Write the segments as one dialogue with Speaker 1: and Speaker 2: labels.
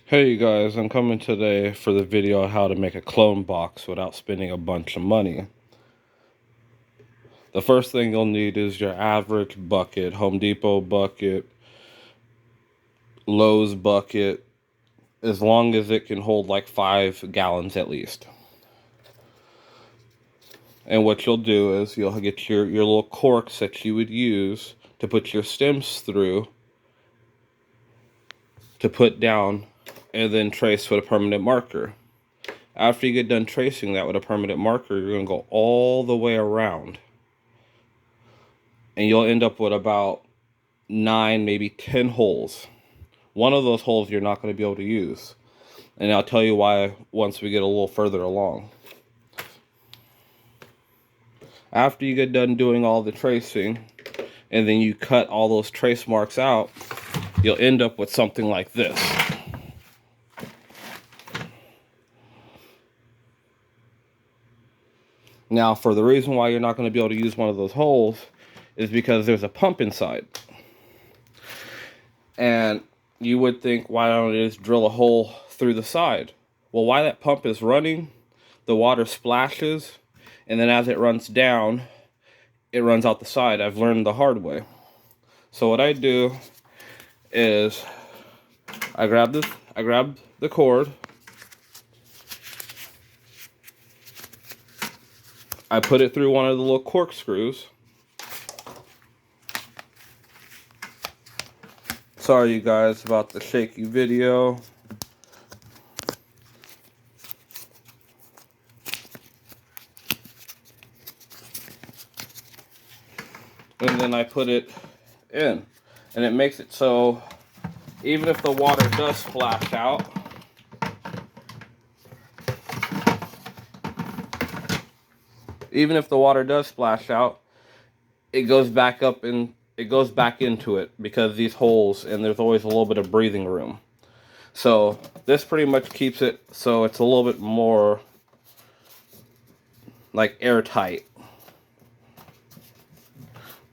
Speaker 1: Hey you guys, I'm coming today for the video on how to make a clone box without spending a bunch of money. The first thing you'll need is your average bucket, Home Depot bucket, Lowe's bucket, as long as it can hold like 5 gallons at least. And what you'll do is you'll get your little corks that you would use to put your stems through to put down, and then trace with a permanent marker. After you get done tracing that with a permanent marker, you're going to go all the way around. And you'll end up with about 9, maybe 10 holes. One of those holes you're not going to be able to use. And I'll tell you why once we get a little further along. After you get done doing all the tracing, and then you cut all those trace marks out, you'll end up with something like this. Now, for the reason why you're not going to be able to use one of those holes is because there's a pump inside. And you would think, why don't I just drill a hole through the side? Well, while that pump is running, the water splashes, and then as it runs down, it runs out the side. I've learned the hard way. So what I do is I grab the cord, I put it through one of the little corkscrews. Sorry you guys about the shaky video. And then I put it in. And it makes it so even if the water does splash out, it goes back up and it goes back into it because these holes, and there's always a little bit of breathing room. So this pretty much keeps it so it's a little bit more like airtight.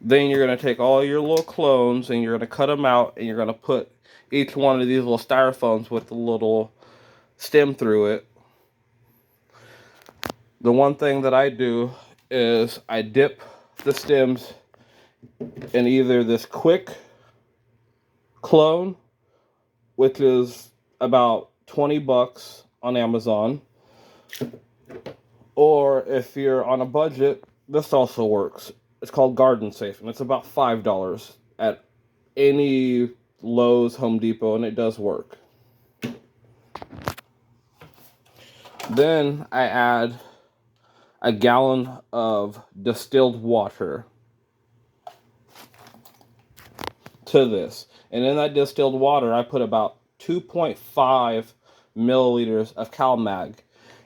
Speaker 1: Then you're going to take all your little clones and you're going to cut them out, and you're going to put each one of these little styrofoams with the little stem through it. The one thing that I do is I dip the stems in either this quick clone, which is about 20 bucks on Amazon, or if you're on a budget, this also works. It's called Garden Safe, and it's about $5 at any Lowe's, Home Depot, and it does work. Then I add a gallon of distilled water to this. And in that distilled water, I put about 2.5 milliliters of CalMag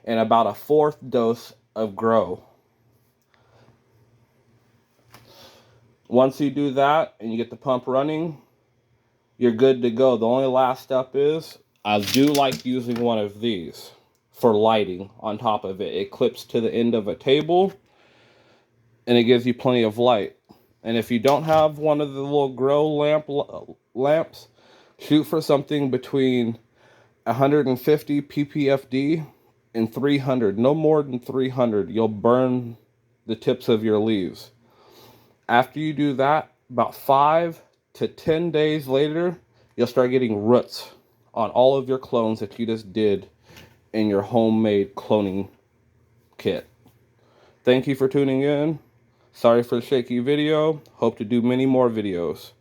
Speaker 1: and about a 1/4 dose of Grow. Once you do that and you get the pump running, you're good to go. The only last step is, I do like using one of these for lighting on top of it. It clips to the end of a table and it gives you plenty of light. And if you don't have one of the little Grow lamps, shoot for something between 150 ppfd and 300. No more than 300. You'll burn the tips of your leaves. After you do that, about 5 to 10 days later, you'll start getting roots on all of your clones that you just did in your homemade cloning kit. Thank you for tuning in. Sorry for the shaky video. Hope to do many more videos.